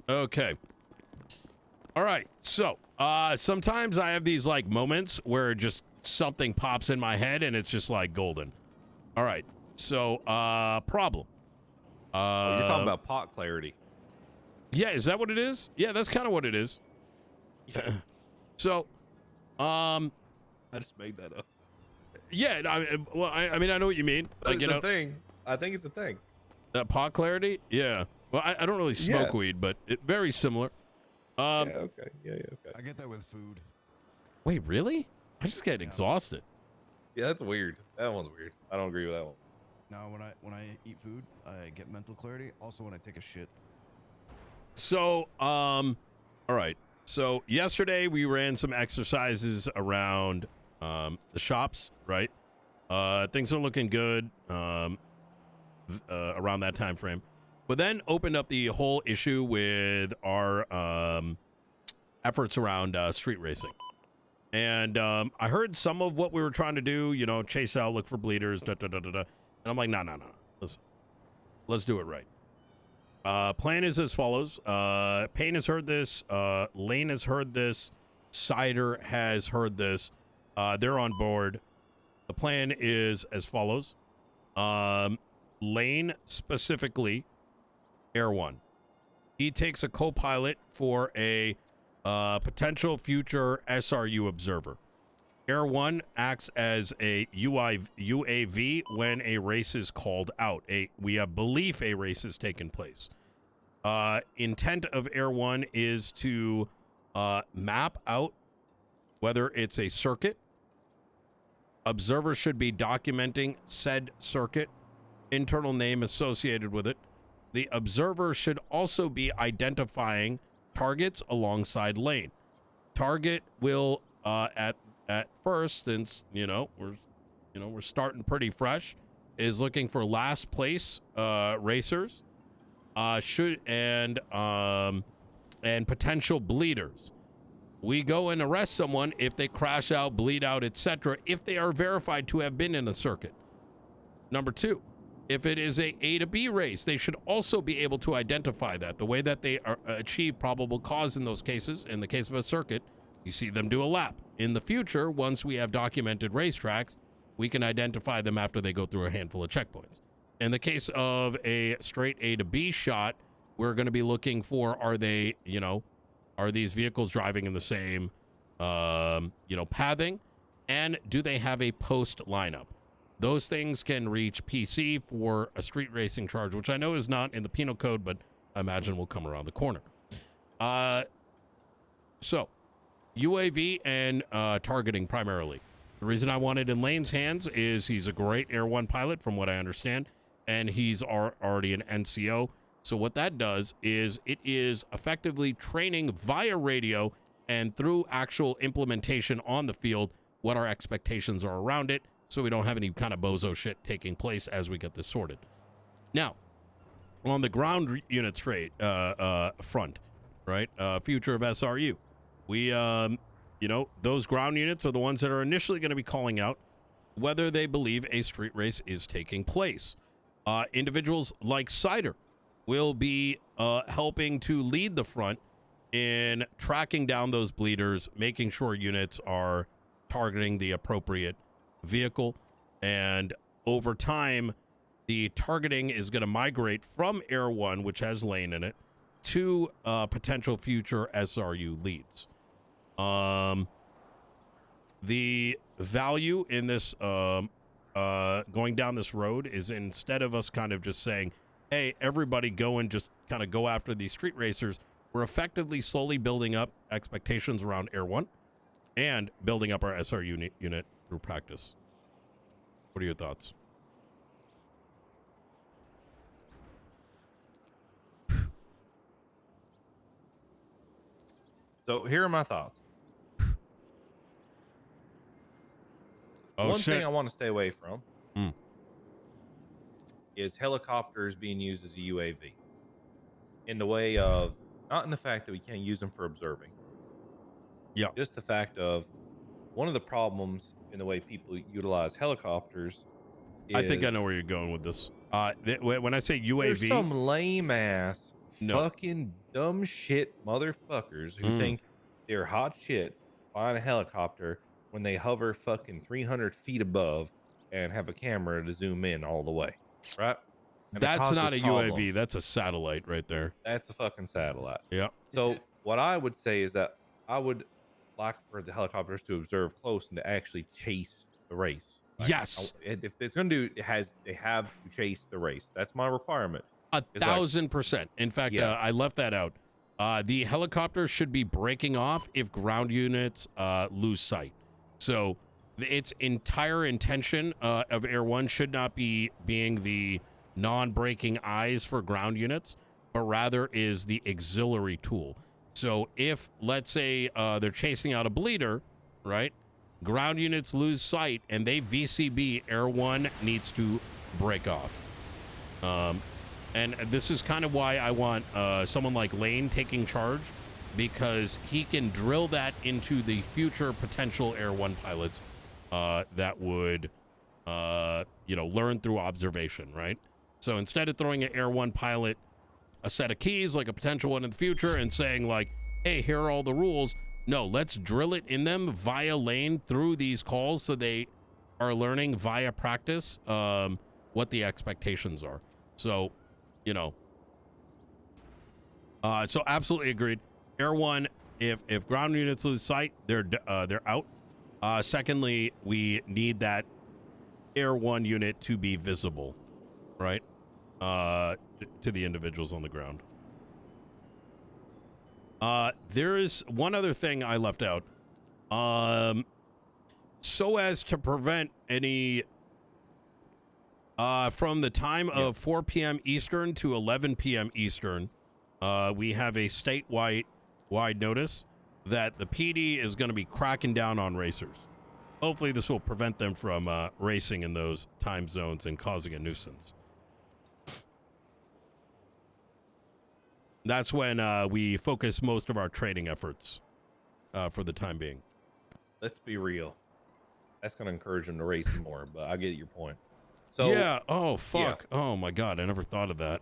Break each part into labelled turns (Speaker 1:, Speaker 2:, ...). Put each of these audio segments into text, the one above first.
Speaker 1: Okay. All right. So, sometimes I have these like moments where just something pops in my head and it's just like golden. All right. So, problem.
Speaker 2: Oh, you're talking about pot clarity.
Speaker 1: Yeah, is that what it is? Yeah, that's kind of what it is.
Speaker 2: Yeah.
Speaker 1: So,
Speaker 2: I just made that up.
Speaker 1: yeah, I mean, I know what you mean.
Speaker 2: But
Speaker 1: Like,
Speaker 2: it's a thing. I think it's a thing.
Speaker 1: Pot clarity? Yeah. Well, I don't really smoke weed, but it very similar.
Speaker 2: Yeah, okay. Yeah, okay.
Speaker 3: I get that with food.
Speaker 1: Wait, really? I just get exhausted.
Speaker 2: Yeah, that's weird. That one's weird. I don't agree with that one.
Speaker 3: No, when I eat food, I get mental clarity. Also, when I take a shit.
Speaker 1: So, all right. So yesterday we ran some exercises around the shops, right? Things are looking good around that time frame. But then opened up the whole issue with our efforts around street racing. And I heard some of what we were trying to do, you know, chase out, look for bleeders, And I'm like, no. Listen, let's do it right. Plan is as follows. Payne has heard this. Lane has heard this. Cider has heard this. They're on board. The plan is as follows. Lane specifically, Air One. He takes a co-pilot for a potential future SRU observer. Air One acts as a UAV when a race is called out. We have belief a race has taken place. Intent of Air One is to map out whether it's a circuit. Observers should be documenting said circuit, internal name associated with it. The observer should also be identifying targets alongside lane. Target will at first, since we're starting pretty fresh, is looking for last place racers. And potential bleeders. We go and arrest someone if they crash out, bleed out, etc., if they are verified to have been in a circuit. Number two, if it is A to B race, they should also be able to identify that. The way that they achieve probable cause in those cases, in the case of a circuit, you see them do a lap. In the future, once we have documented racetracks, we can identify them after they go through a handful of checkpoints. In the case of a straight A to B shot, we're going to be looking for, are these vehicles driving in the same, pathing? And do they have a post lineup? Those things can reach PC for a street racing charge, which I know is not in the penal code, but I imagine will come around the corner. So, UAV and targeting primarily. The reason I want it in Lane's hands is he's a great Air One pilot, from what I understand, and he's already an NCO. So what that does is it is effectively training via radio and through actual implementation on the field what our expectations are around it, so we don't have any kind of bozo shit taking place as we get this sorted. Now, on the ground unit front, right, future of SRU, we, those ground units are the ones that are initially going to be calling out whether they believe a street race is taking place. Individuals like Cider will be helping to lead the front in tracking down those bleeders, making sure units are targeting the appropriate vehicle. And over time, the targeting is going to migrate from Air One, which has Lane in it, to potential future SRU leads. The value in this going down this road is, instead of us kind of just saying, hey, everybody go and just kind of go after these street racers, we're effectively slowly building up expectations around Air One and building up our SRU unit through practice. What are your thoughts?
Speaker 2: So here are my thoughts. One thing I want to stay away from is helicopters being used as a UAV. In the way of, not in the fact that we can't use them for observing.
Speaker 1: Yeah.
Speaker 2: Just the fact of, one of the problems in the way people utilize helicopters is,
Speaker 1: I think I know where you're going with this. When I say UAV,
Speaker 2: there's some lame ass
Speaker 1: No.
Speaker 2: fucking dumb shit motherfuckers who
Speaker 1: Mm.
Speaker 2: think they're hot shit flying a helicopter when they hover fucking 300 feet above and have a camera to zoom in all the way, right? And it
Speaker 1: That's
Speaker 2: causes
Speaker 1: not a
Speaker 2: problems.
Speaker 1: UAV. That's a satellite right there.
Speaker 2: That's a fucking satellite.
Speaker 1: Yeah.
Speaker 2: So what I would say is that I would like for the helicopters to observe close and to actually chase the race. Like,
Speaker 1: Yes.
Speaker 2: if it's going to do, they have to chase the race. That's my requirement. It's like,
Speaker 1: 1,000%. In fact,
Speaker 2: yeah,
Speaker 1: I left that out. The helicopter should be breaking off if ground units lose sight. So its entire intention of Air 1 should not be being the non-breaking eyes for ground units, but rather is the auxiliary tool. So if, let's say, they're chasing out a bleeder, right? Ground units lose sight and they VCB, Air 1 needs to break off. And this is kind of why I want someone like Lane taking charge, because he can drill that into the future potential Air 1 pilots that would, learn through observation, right? So instead of throwing an Air 1 pilot a set of keys, like a potential one in the future, and saying like, hey, here are all the rules. No, let's drill it in them via Lane through these calls so they are learning via practice what the expectations are. So, so absolutely agreed. Air 1, if ground units lose sight, they're out. Secondly, we need that Air 1 unit to be visible, right? To the individuals on the ground. There is one other thing I left out. So as to prevent any from the time of 4 p.m. Eastern to 11 p.m. Eastern, we have a statewide notice that the PD is going to be cracking down on racers. Hopefully this will prevent them from racing in those time zones and causing a nuisance. That's when we focus most of our training efforts for the time being.
Speaker 2: let's be real. That's going to encourage them to race more, but I get your point. So
Speaker 1: yeah. Oh, fuck. Yeah. Oh, my God. I never thought of that.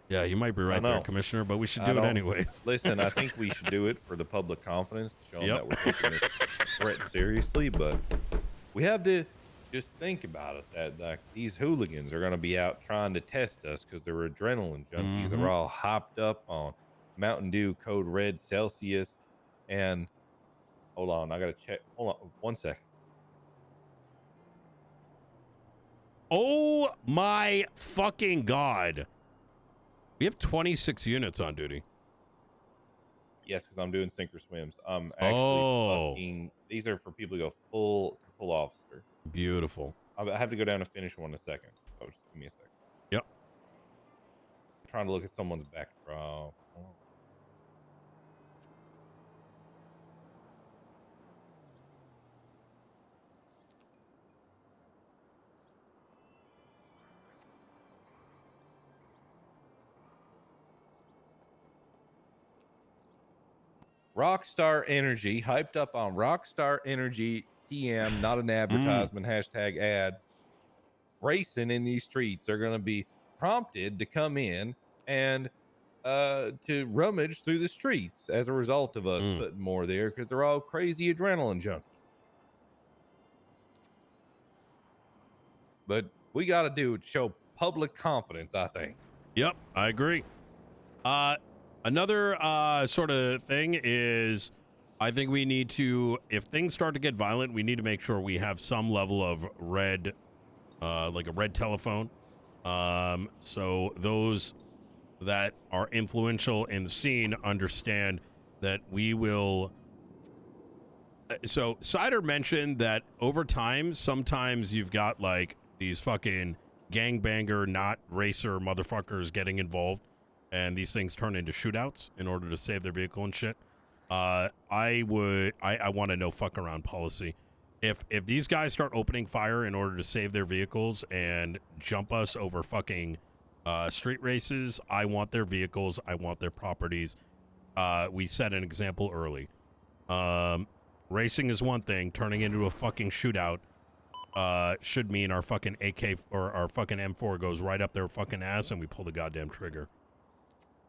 Speaker 1: Yeah, you might be right there, Commissioner, but we should do it anyways.
Speaker 2: Listen, I think we should do it for the public confidence to show them that we're taking this threat seriously, but we have to just think about it, that like these hooligans are going to be out trying to test us because they're adrenaline junkies. They're all hopped up on Mountain Dew, Code Red, Celsius, and hold on, I got to check. Hold on 1 second.
Speaker 1: Oh my fucking God. We have 26 units on duty.
Speaker 2: Yes, because I'm doing sink or swims. I'm actually fucking, these are for people to go full officer.
Speaker 1: Beautiful.
Speaker 2: I have to go down and finish one in a second. Oh, just give me a second.
Speaker 1: Yep.
Speaker 2: I'm trying to look at someone's backdrop. Rockstar Energy, hyped up on Rockstar Energy TM, not an advertisement, hashtag ad. Racing in these streets are going to be prompted to come in and to rummage through the streets as a result of us putting more there, because they're all crazy adrenaline junkies. But we got to do it to show public confidence, I think.
Speaker 1: Yep, I agree. Another sort of thing is, I think we need to, if things start to get violent, we need to make sure we have some level of red, like a red telephone. So those that are influential in the scene understand that we will. So Cider mentioned that over time, sometimes you've got like these fucking gangbanger, not racer motherfuckers getting involved, and these things turn into shootouts in order to save their vehicle and shit. I want a no fuck around policy. If these guys start opening fire in order to save their vehicles and jump us over fucking street races, I want their vehicles. I want their properties. We set an example early. Racing is one thing. Turning into a fucking shootout should mean our fucking AK or our fucking M4 goes right up their fucking ass and we pull the goddamn trigger.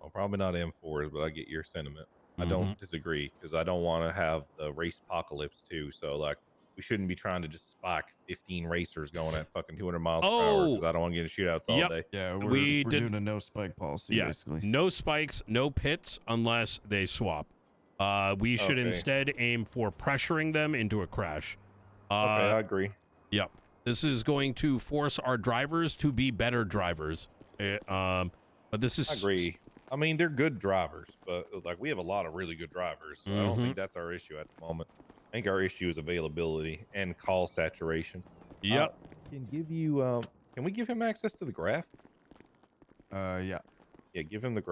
Speaker 2: Well, probably not M4s, but I get your sentiment. I
Speaker 1: Mhm.
Speaker 2: don't disagree because I don't want to have the race apocalypse too. So like, we shouldn't be trying to just spike 15 racers going at fucking 200 miles per hour
Speaker 1: Oh,
Speaker 2: because I don't want to get in shootouts all
Speaker 1: yep.
Speaker 2: day.
Speaker 3: Yeah,
Speaker 1: We
Speaker 3: we're
Speaker 1: did-
Speaker 3: doing a no spike policy
Speaker 1: Yeah,
Speaker 3: basically.
Speaker 1: no spikes, no pits unless they swap. We should
Speaker 2: Okay.
Speaker 1: instead aim for pressuring them into a crash.
Speaker 2: Okay, I agree.
Speaker 1: Yep. This is going to force our drivers to be better drivers. But this is
Speaker 2: I agree. I mean, they're good drivers, but like we have a lot of really good drivers. So I don't
Speaker 1: Mhm.
Speaker 2: think that's our issue at the moment. I think our issue is availability and call saturation.
Speaker 1: Yep.
Speaker 2: Can give you can we give him access to the graph?
Speaker 3: Yeah.
Speaker 2: Yeah, give him the graph.